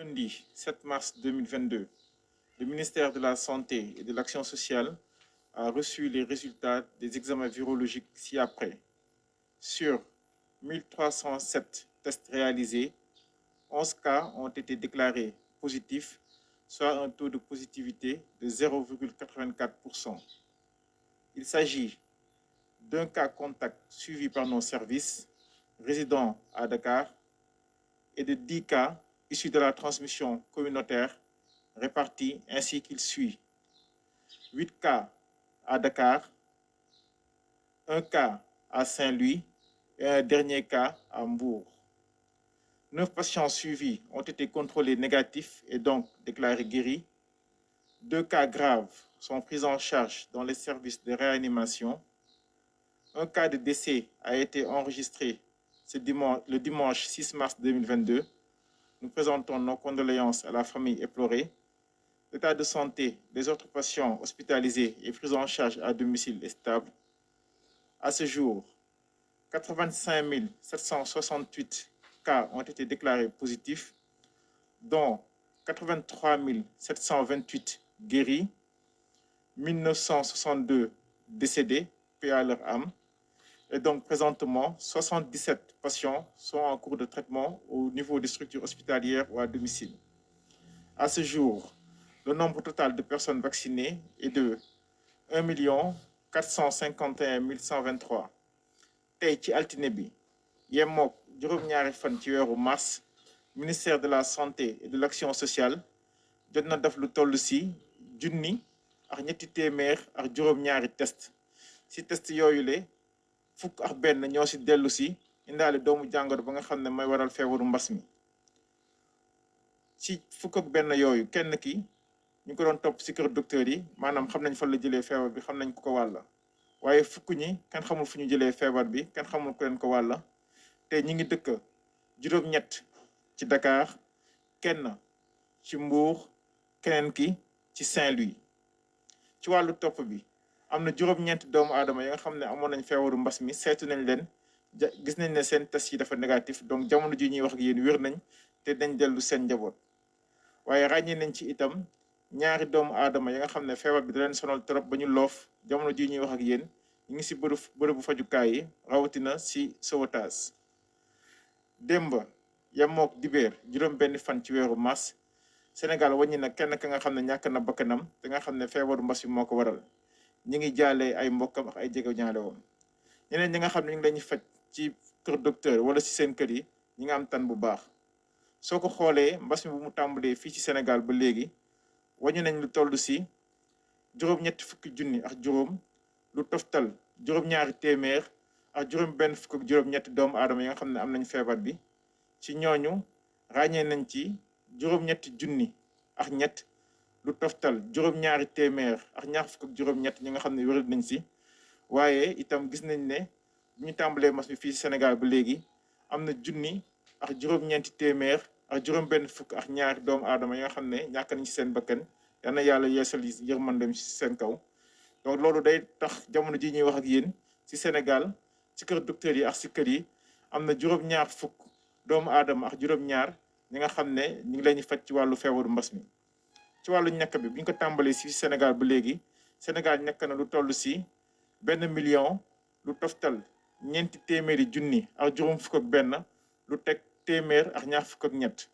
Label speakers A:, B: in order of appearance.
A: Lundi 7 mars 2022, le ministère de la Santé et de l'Action sociale a reçu les résultats des examens virologiques ci-après. Sur 1307 tests réalisés, 11 cas ont été déclarés positifs, soit un taux de positivité de 0,84%. Il s'agit d'un cas contact suivi par nos services, résidant à Dakar, et de 10 cas issus de la transmission communautaire répartis ainsi qu'il suit. 8 cas à Dakar, 1 cas à Saint-Louis et un dernier cas à Mbour. 9 patients suivis ont été contrôlés négatifs et donc déclarés guéris. 2 cas graves sont pris en charge dans les services de réanimation. Un cas de décès a été enregistré le dimanche 6 mars 2022. Nous présentons nos condoléances à la famille éplorée. L'état de santé des autres patients hospitalisés et pris en charge à domicile est stable. À ce jour, 85 768 cas ont été déclarés positifs, dont 83 728 guéris, 1962 décédés, paix à leur âme. Et donc, présentement, 77 patients sont en cours de traitement au niveau des structures hospitalières ou à domicile. À ce jour, le nombre total de personnes vaccinées est de 1 451 123. tey ci altine bi yemook juróom-ñaari fan ci weeru mars ministère de la santé et de l'action sociale jot na def lu toll si junni ak ñetti téeméer ak juróom-ñaari test si test yooyu le fukk ak benn ñoo si dellu si indaale doomu jàngoro ba nga xam ne mooy waral feebaru mbas mi ci fukk ak benn yooyu kenn ki ñu ko doon topp si kër docteur yi maanaam xam nañ fan la jëlee feebar bi xam nañ ku ko wàlla waaye fukk ñi kenn xamul fu ñu jëlee feebar bi kenn xamul ku leen ko wàlla te ñi ngi dëkk juróom-ñett ci Dakar, kenn ci Mbour, keneen ki ci Saint-Louis. ci wàllu topp bi am na juróom-ñeent doomu aadama yi nga xam ne amoon nañ feebaru mbas mi seetu nañ leen gis nañ ne seen test yi dafa négatif donc jamono ji ñuy wax ak yéen wér nañ te dañ dellu seen njaboot waaye ràññee nañ ci itam ñaari doomu aadama yi nga xam ne feebar bi da leen sonal trop ba ñu loof jamono ji ñuy wax ak yéen ñu ngi si bërëbu fajukaay yi rawatina si Sowétas. démb yemook dibéer juróom benn fan ci weeru mars Sénégal wàññi na kenn ka nga xam ne ñàkk na bakkanam te nga xam ne feebaru mbas bi moo ko waral ñi ngi jaalee ay mbokkam ak ay jege ñaale woon ñeneen ñi nga xam ne ñu ngi lañuy faj ci kër docteur wala si seen kër yi ñi nga am tan bu baax soo ko xoolee mbas mi bu mu tàmbalee fii ci Sénégal ba léegi wàññi nañ lu toll si juróom-ñetti fukki junni ak juróom lu toftal juróom-ñaari téeméer ak juróom benn fukk ak juróom-ñetti doomu aadama yi nga xam ne am nañ feebar bi ci ñooñu ràññee nañ ci juróom-ñetti junni ak ñett lu toftal juróom-ñaari téeméer ak ñaar fukk ak juróom-ñett ñi nga xam ne wéral nañ si waaye itam gis nañ ne bu ñu tàmbalee mas bi fii Sénégal ba léegi am na junni ak juróom-ñeenti téeméer ak juróom benn fukk ak ñaari doomu aadama yi nga xam ne ñàkk nañ ci seen bakkan yal na yàlla yeesal yërmandem ci seen kaw donc loolu day tax jamono ji ñuy wax ak yéen ci Sénégal ci kër docteur yi ak ci kër yi am na juróom-ñaar fukk doomu aadama ak juróom-ñaar ñi nga xam ne ñu ngi leen di faj ci wàllu feebaru mbas mi. ci wàllu ñàkk bi bu ñu ko tàmbalee ci Sénégal ba léegi Sénégal ñàkk na lu toll si 1 million lu toftal ñeenti téeméeri junni ak juróom fukk ak benn lu teg téeméer ak ñaar fukk ak ñett